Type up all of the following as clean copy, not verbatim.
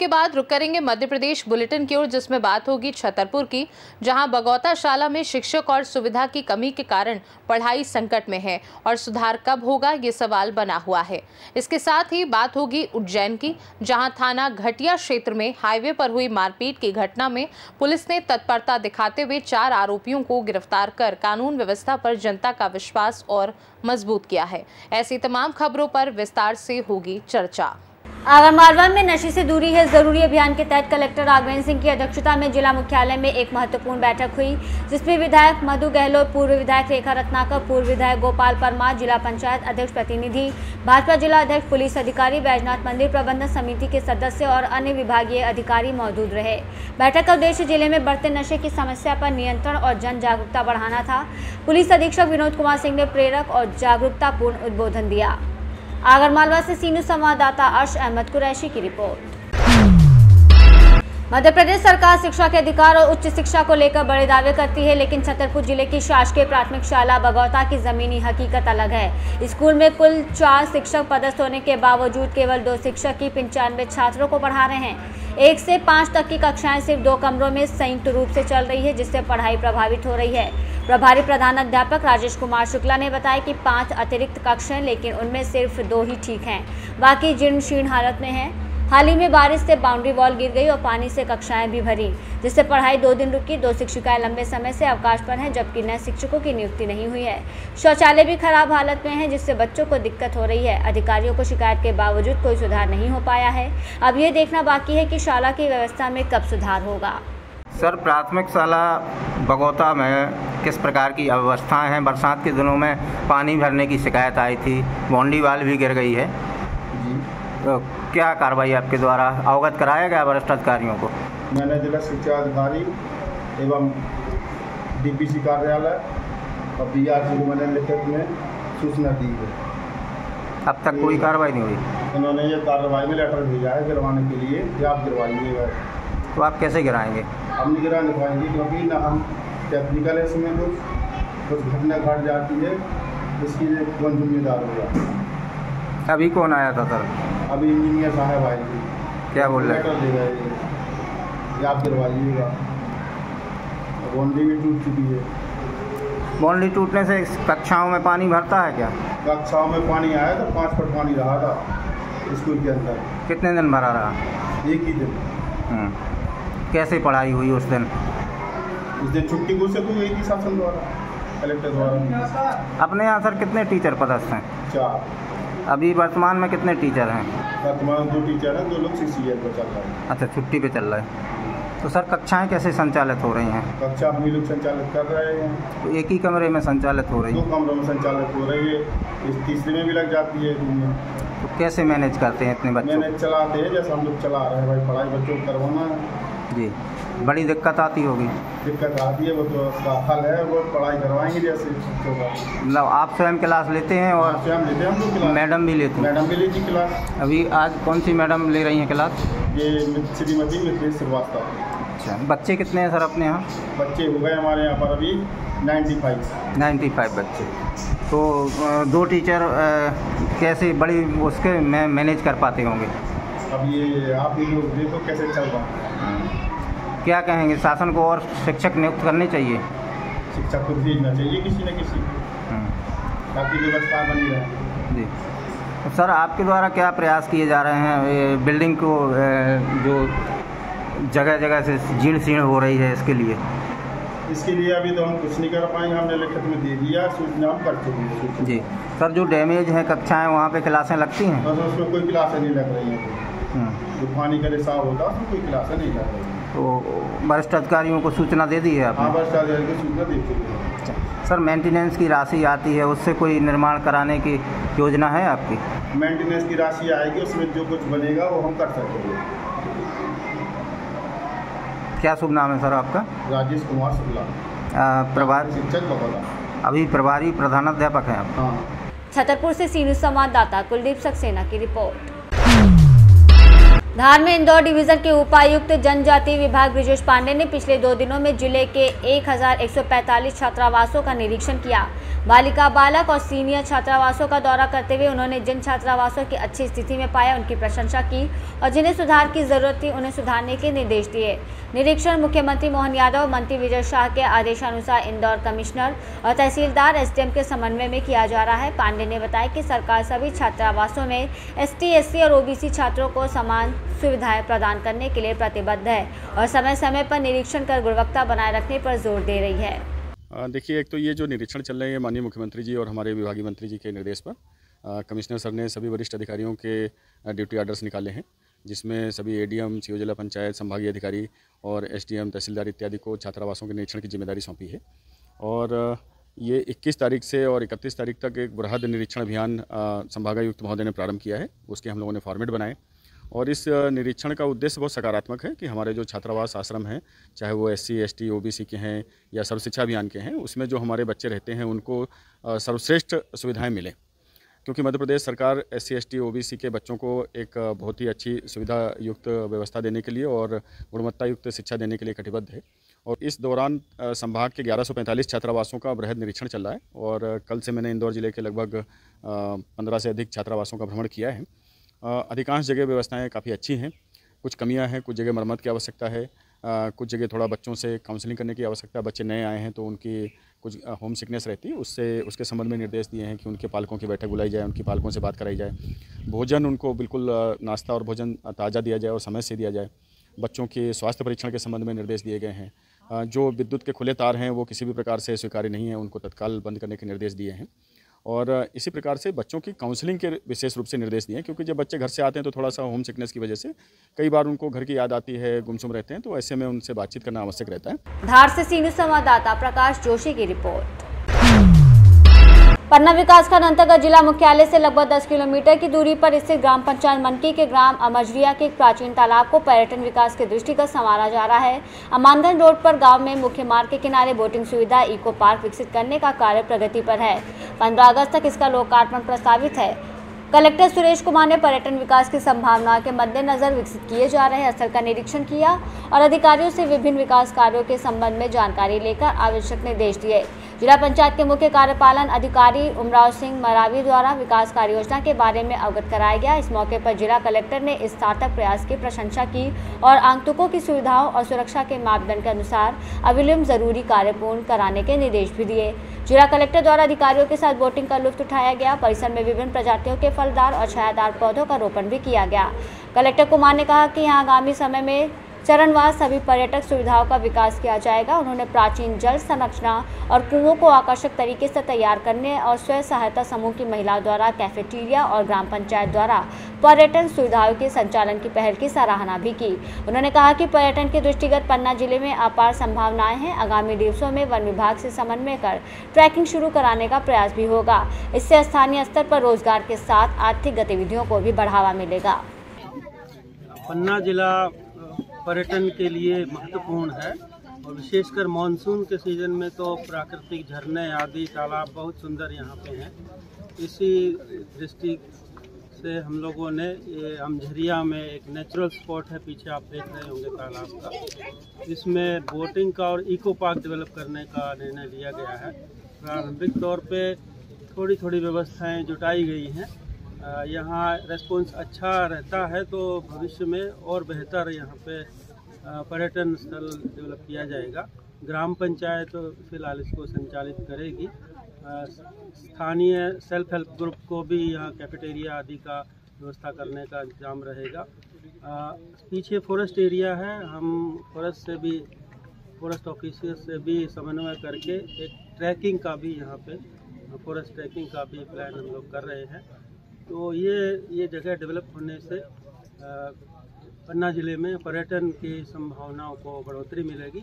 के बाद रुक करेंगे मध्य प्रदेश बुलेटिन की ओर, जिसमें बात होगी छतरपुर की, जहां बगौता शाला में शिक्षक और सुविधा की कमी के कारण पढ़ाई संकट में है और सुधार कब होगा ये सवाल बना हुआ है। इसके साथ ही बात होगी उज्जैन की, जहां थाना घटिया क्षेत्र में हाईवे पर हुई मारपीट की घटना में पुलिस ने तत्परता दिखाते हुए 4 आरोपियों को गिरफ्तार कर कानून व्यवस्था पर जनता का विश्वास और मजबूत किया है। ऐसी तमाम खबरों पर विस्तार से होगी चर्चा। आगरमालवा में नशे से दूरी है जरूरी अभियान के तहत कलेक्टर राघवेंद्र सिंह की अध्यक्षता में जिला मुख्यालय में एक महत्वपूर्ण बैठक हुई, जिसमें विधायक मधु गहलोत, पूर्व विधायक रेखा रत्नाकर, पूर्व विधायक गोपाल परमार, जिला पंचायत अध्यक्ष प्रतिनिधि, भाजपा जिला अध्यक्ष, पुलिस अधिकारी, बैजनाथ मंदिर प्रबंधन समिति के सदस्य और अन्य विभागीय अधिकारी मौजूद रहे। बैठक का उद्देश्य जिले में बढ़ते नशे की समस्या पर नियंत्रण और जन जागरूकता बढ़ाना था। पुलिस अधीक्षक विनोद कुमार सिंह ने प्रेरक और जागरूकतापूर्ण उद्बोधन दिया। आगरमालवा से सीनू संवाददाता अर्श अहमद कुरैशी की रिपोर्ट। मध्य प्रदेश सरकार शिक्षा के अधिकार और उच्च शिक्षा को लेकर बड़े दावे करती है, लेकिन छतरपुर जिले की शासकीय प्राथमिक शाला बगौता की जमीनी हकीकत अलग है। स्कूल में कुल 4 शिक्षक पदस्थ होने के बावजूद केवल 2 शिक्षक ही 95 छात्रों को पढ़ा रहे हैं। 1 से 5 तक की कक्षाएं सिर्फ 2 कमरों में संयुक्त रूप से चल रही है, जिससे पढ़ाई प्रभावित हो रही है। प्रभारी प्रधान अध्यापक राजेश कुमार शुक्ला ने बताया कि 5 अतिरिक्त कक्ष हैं, लेकिन उनमें सिर्फ 2 ही ठीक हैं, बाकी जीर्ण शीर्ण हालत में हैं। हाल ही में बारिश से बाउंड्री वॉल गिर गई और पानी से कक्षाएं भी भरी, जिससे पढ़ाई 2 दिन रुकी। 2 शिक्षिकाएं लंबे समय से अवकाश पर हैं, जबकि नए शिक्षकों की नियुक्ति नहीं हुई है। शौचालय भी खराब हालत में है, जिससे बच्चों को दिक्कत हो रही है। अधिकारियों को शिकायत के बावजूद कोई सुधार नहीं हो पाया है। अब ये देखना बाकी है कि शाला की व्यवस्था में कब सुधार होगा। सर, प्राथमिक शाला बगौता में किस प्रकार की अव्यवस्थाएं हैं? बरसात के दिनों में पानी भरने की शिकायत आई थी, बाउंड्री वॉल भी गिर गई है जी। तो क्या कार्रवाई आपके द्वारा अवगत कराया गया वरिष्ठ अधिकारियों को? मैंने जिला शिक्षा अधिकारी एवं डीपीसी कार्यालय और बीआरसी को मैंने लिखित में सूचना दी है। अब तक कोई कार्रवाई नहीं हुई? इन्होंने ये कार्रवाई में लेटर भेजा है गिरवाने के लिए कि आप गिरवाइएगा। तो आप कैसे गिराएंगे? हम नहीं गिरा नहीं पाएंगे, क्योंकि ना हम टेक्निकल है, इसमें कुछ घटना घट जाती है, इसके लिए कौन जिम्मेदार होगा? अभी कौन आया था सर? अभी इंजीनियर साहब आए थे। क्या बोल रहे? लेटर दे गए ये आप गिरवाइएगा। बाउंड्री भी टूट चुकी है। बाउंड्री टूटने से कक्षाओं में पानी भरता है क्या? कक्षाओं में पानी आया था, 5 फुट पानी रहा था स्कूल के अंदर। कितने दिन भरा रहा? 1 ही दिन। कैसे पढ़ाई हुई उस दिन? उस दिन छुट्टी घोषित हुई थी शासन द्वारा, कलेक्टर द्वारा। अपने यहाँ सर कितने टीचर पदस्थ हैं? 4। अभी वर्तमान में कितने टीचर हैं? वर्तमान 2 टीचर हैं, 2 लोग CCL पर चल रहे हैं। अच्छा, छुट्टी पे चल रहा है। तो सर कक्षाएं कैसे संचालित हो रही हैं? कक्षा हम ही लोग संचालित कर रहे हैं। तो एक ही कमरे में संचालित हो रही है? 2 कमरों में संचालित हो रही है, इस तीसरे में भी लग जाती है रूम में। तो कैसे मैनेज करते हैं इतने बच्चों? मैनेज चलाते हैं जैसे हम लोग चला रहे हैं भाई, पढ़ाई बच्चों को करवाना है जी। बड़ी दिक्कत आती होगी? दिक्कत आती है, वो तो उसका हल है, वो पढ़ाई करवाएंगे जैसे बच्चों का। मतलब आप स्वयं क्लास लेते हैं और स्वयं लेते हैं हम लोग क्लास? मैडम भी लेती हैं? मैडम भी लेती क्लास। अभी आज कौन सी मैडम ले रही हैं क्लास? ये श्रीमती मिथिलेश श्रीवास्तव। अच्छा, बच्चे कितने हैं सर अपने यहाँ? बच्चे हो गए हमारे यहाँ पर अभी 95 बच्चे। तो 2 टीचर कैसे बड़ी उसके मैनेज कर पाते होंगे? अब ये आप ही लोग देखो कैसे चल रहा है। क्या कहेंगे, शासन को और शिक्षक नियुक्त करने चाहिए? शिक्षक को भेजना चाहिए किसी न किसी, ताकि व्यवस्था बनी रहे जी। तो सर आपके द्वारा क्या प्रयास किए जा रहे हैं बिल्डिंग को जो जगह जगह से जीर्ण शीर्ण हो रही है इसके लिए? इसके लिए अभी तो हम कुछ नहीं कर पाएंगे, हमने लिखित में दे दिया, सूचना हम कर चुके हैं जी। सर जो डैमेज है कक्षाएं, वहाँ पे क्लासें लगती हैं? बस उसमें कोई क्लासें नहीं लग रही हैं। जो पानी का रिसाव होता है उसमें कोई क्लासें नहीं लग रही हैं। तो वरिष्ठ अधिकारियों को सूचना दे दी है आपने? हाँ, वरिष्ठ अधिकारी को सूचना दे चुके हैं। सर मेंटेनेंस की राशि आती है, उससे कोई निर्माण कराने की योजना है आपकी? मेंटेनेंस की राशि आएगी, उसमें जो कुछ बनेगा वो हम कर सकते हैं। क्या शुभ नाम है सर आपका? राजेश कुमार शुक्ला, प्रभारी शिक्षक बगौता। अभी प्रभारी प्रधानाध्यापक हैं आप? हाँ। छतरपुर से सीनियर संवाददाता कुलदीप सक्सेना की रिपोर्ट। धार में इंदौर डिवीजन के उपायुक्त जनजातीय विभाग ब्रिजेश पांडे ने पिछले 2 दिनों में जिले के 1145 छात्रावासों का निरीक्षण किया। बालिका, बालक और सीनियर छात्रावासों का दौरा करते हुए उन्होंने जिन छात्रावासों की अच्छी स्थिति में पाया उनकी प्रशंसा की और जिन्हें सुधार की जरूरत थी उन्हें सुधारने के निर्देश दिए। निरीक्षण मुख्यमंत्री मोहन यादव, मंत्री विजय शाह के आदेशानुसार इंदौर कमिश्नर और तहसीलदार एसडीएम के समन्वय में किया जा रहा है। पांडे ने बताया कि सरकार सभी छात्रावासों में एसटी, एससी और ओबीसी छात्रों को समान सुविधाएं प्रदान करने के लिए प्रतिबद्ध है और समय समय पर निरीक्षण कर गुणवत्ता बनाए रखने पर जोर दे रही है। देखिए, एक तो ये जो निरीक्षण चल रहे हैं माननीय मुख्यमंत्री जी और हमारे विभागीय मंत्री जी के निर्देश पर कमिश्नर सर ने सभी वरिष्ठ अधिकारियों के ड्यूटी आर्डर्स निकाले हैं, जिसमें सभी एडीएम, सीओ जिला पंचायत, संभागीय अधिकारी और एसडीएम, तहसीलदार इत्यादि को छात्रावासों के निरीक्षण की जिम्मेदारी सौंपी है। और ये 21 तारीख से और 31 तारीख तक एक बृहद निरीक्षण अभियान संभागायुक्त महोदय ने प्रारंभ किया है। उसके हम लोगों ने फॉर्मेट बनाए और इस निरीक्षण का उद्देश्य बहुत सकारात्मक है कि हमारे जो छात्रावास आश्रम हैं, चाहे वो एससी, एसटी, ओबीसी के हैं या सर्व शिक्षा अभियान के हैं, उसमें जो हमारे बच्चे रहते हैं उनको सर्वश्रेष्ठ सुविधाएं मिलें, क्योंकि मध्य प्रदेश सरकार एससी, एसटी, ओबीसी के बच्चों को एक बहुत ही अच्छी सुविधा युक्त व्यवस्था देने के लिए और गुणवत्ता युक्त शिक्षा देने के लिए कटिबद्ध है। और इस दौरान संभाग के 1145 छात्रावासों का बृहद निरीक्षण चल रहा है और कल से मैंने इंदौर जिले के लगभग 15 से अधिक छात्रावासों का भ्रमण किया है। अधिकांश जगह व्यवस्थाएं काफ़ी अच्छी हैं, कुछ कमियां हैं, कुछ जगह मरम्मत की आवश्यकता है, कुछ जगह थोड़ा बच्चों से काउंसलिंग करने की आवश्यकता है। बच्चे नए आए हैं तो उनकी कुछ होम सिकनेस रहती है, उसके संबंध में निर्देश दिए हैं कि उनके पालकों की बैठक बुलाई जाए, उनकी पालकों से बात कराई जाए, भोजन उनको बिल्कुल नाश्ता और भोजन ताज़ा दिया जाए और समय से दिया जाए। बच्चों के स्वास्थ्य परीक्षण के संबंध में निर्देश दिए गए हैं। जो विद्युत के खुले तार हैं वो किसी भी प्रकार से स्वीकार्य नहीं है, उनको तत्काल बंद करने के निर्देश दिए हैं। और इसी प्रकार से बच्चों की काउंसलिंग के विशेष रूप से निर्देश दिए हैं, क्योंकि जब बच्चे घर से आते हैं तो थोड़ा सा होम सिकनेस की वजह से कई बार उनको घर की याद आती है, गुमसुम रहते हैं, तो ऐसे में उनसे बातचीत करना आवश्यक रहता है। धार से सीनियर संवाददाता प्रकाश जोशी की रिपोर्ट। पन्ना विकासखंड अंतर्गत जिला मुख्यालय से लगभग 10 किलोमीटर की दूरी पर स्थित ग्राम पंचायत मनकी के ग्राम अमजरिया के एक प्राचीन तालाब को पर्यटन विकास के दृष्टिगत संवारा जा रहा है। अमानगंज रोड पर गांव में मुख्य मार्ग के किनारे बोटिंग सुविधा इको पार्क विकसित करने का कार्य प्रगति पर है। 15 अगस्त तक इसका लोकार्पण प्रस्तावित है। कलेक्टर सुरेश कुमार ने पर्यटन विकास की संभावनाओं के मद्देनजर विकसित किए जा रहे स्थल का निरीक्षण किया और अधिकारियों से विभिन्न विकास कार्यों के संबंध में जानकारी लेकर आवश्यक निर्देश दिए। जिला पंचायत के मुख्य कार्यपालन अधिकारी उमराव सिंह मरावी द्वारा विकास कार्य योजना के बारे में अवगत कराया गया। इस मौके पर जिला कलेक्टर ने इस सार्थक प्रयास की प्रशंसा की और आगंतुकों की सुविधाओं और सुरक्षा के मापदंड के अनुसार अविलंब जरूरी कार्य पूर्ण कराने के निर्देश भी दिए। जिला कलेक्टर द्वारा अधिकारियों के साथ बोटिंग का लुत्फ उठाया गया। परिसर में विभिन्न प्रजातियों के फलदार और छायादार पौधों का रोपण भी किया गया। कलेक्टर कुमार ने कहा कि यहाँ आगामी समय में चरणवार सभी पर्यटक सुविधाओं का विकास किया जाएगा। उन्होंने प्राचीन जल संरचना और कुओं को आकर्षक तरीके से तैयार करने और स्वयं सहायता समूह की महिलाओं द्वारा कैफेटेरिया और ग्राम पंचायत द्वारा पर्यटन सुविधाओं के संचालन की पहल की सराहना भी की। उन्होंने कहा कि पर्यटन के दृष्टिगत पन्ना जिले में अपार संभावनाएं हैं। आगामी दिवसों में वन विभाग से समन्वय कर ट्रैकिंग शुरू कराने का प्रयास भी होगा। इससे स्थानीय स्तर पर रोजगार के साथ आर्थिक गतिविधियों को भी बढ़ावा मिलेगा। पन्ना जिला पर्यटन के लिए महत्वपूर्ण है और विशेषकर मानसून के सीजन में तो प्राकृतिक झरने आदि तालाब बहुत सुंदर यहाँ पे हैं। इसी दृष्टि से हम लोगों ने ये अमझरिया में एक नेचुरल स्पॉट है, पीछे आप देख रहे होंगे तालाब का, इसमें बोटिंग का और इको पार्क डेवलप करने का निर्णय लिया गया है। प्रारंभिक तौर पे थोड़ी थोड़ी व्यवस्थाएं जुटाई गई हैं। यहाँ रेस्पॉन्स अच्छा रहता है तो भविष्य में और बेहतर यहाँ पे पर्यटन स्थल डेवलप किया जाएगा। ग्राम पंचायत फिलहाल इसको संचालित करेगी। स्थानीय सेल्फ हेल्प ग्रुप को भी यहाँ कैफेटेरिया आदि का व्यवस्था करने का इंतजाम रहेगा। पीछे फॉरेस्ट एरिया है, हम फॉरेस्ट ऑफिसर से भी समन्वय करके एक ट्रैकिंग का भी यहाँ पे फॉरेस्ट ट्रैकिंग का भी प्लान हम लोग कर रहे हैं। तो ये जगह डेवलप होने से पन्ना जिले में पर्यटन की संभावनाओं को बढ़ोतरी मिलेगी।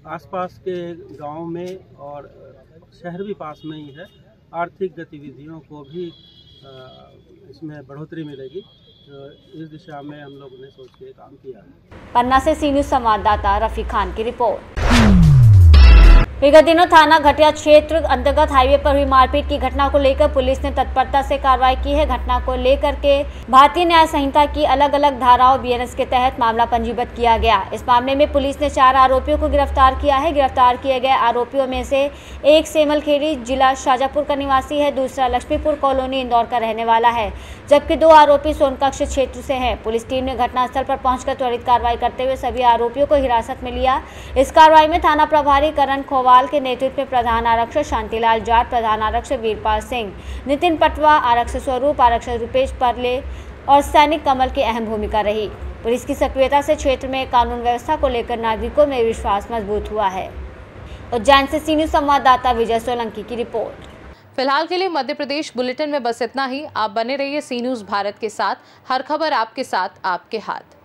आसपास के गांव में और शहर भी पास में ही है, आर्थिक गतिविधियों को भी इसमें बढ़ोतरी मिलेगी। तो इस दिशा में हम लोगों ने सोच के काम किया है। पन्ना से सी न्यूज़ संवाददाता रफी खान की रिपोर्ट। विगत दिनों थाना घटिया क्षेत्र अंतर्गत हाईवे पर हुई मारपीट की घटना को लेकर पुलिस ने तत्परता से कार्रवाई की है। घटना को लेकर के भारतीय न्याय संहिता की अलग अलग धाराओं बीएनएस के तहत मामला पंजीबद्ध किया गया। इस मामले में पुलिस ने 4 आरोपियों को गिरफ्तार किया है। गिरफ्तार किए गए आरोपियों में से एक सेमलखेड़ी जिला शाजापुर का निवासी है, दूसरा लक्ष्मीपुर कॉलोनी इंदौर का रहने वाला है, जबकि 2 आरोपी सोनकक्ष क्षेत्र से हैं। पुलिस टीम ने घटनास्थल पर पहुंचकर त्वरित कार्रवाई करते हुए सभी आरोपियों को हिरासत में लिया। इस कार्रवाई में थाना प्रभारी करण खोवाल के नेतृत्व में प्रधान आरक्षक शांतिलाल जाट, प्रधान आरक्षक वीरपाल सिंह, नितिन पटवा, आरक्षक स्वरूप, आरक्षक रुपेश परले और सैनिक कमल की अहम भूमिका रही। पुलिस की सक्रियता से क्षेत्र में कानून व्यवस्था को लेकर नागरिकों में विश्वास मजबूत हुआ है। उज्जैन से सी न्यूज़ संवाददाता विजय सोलंकी की रिपोर्ट। फिलहाल के लिए मध्य प्रदेश बुलेटिन में बस इतना ही। आप बने रहिए सी न्यूज़ भारत के साथ। हर खबर आपके साथ, आपके हाथ।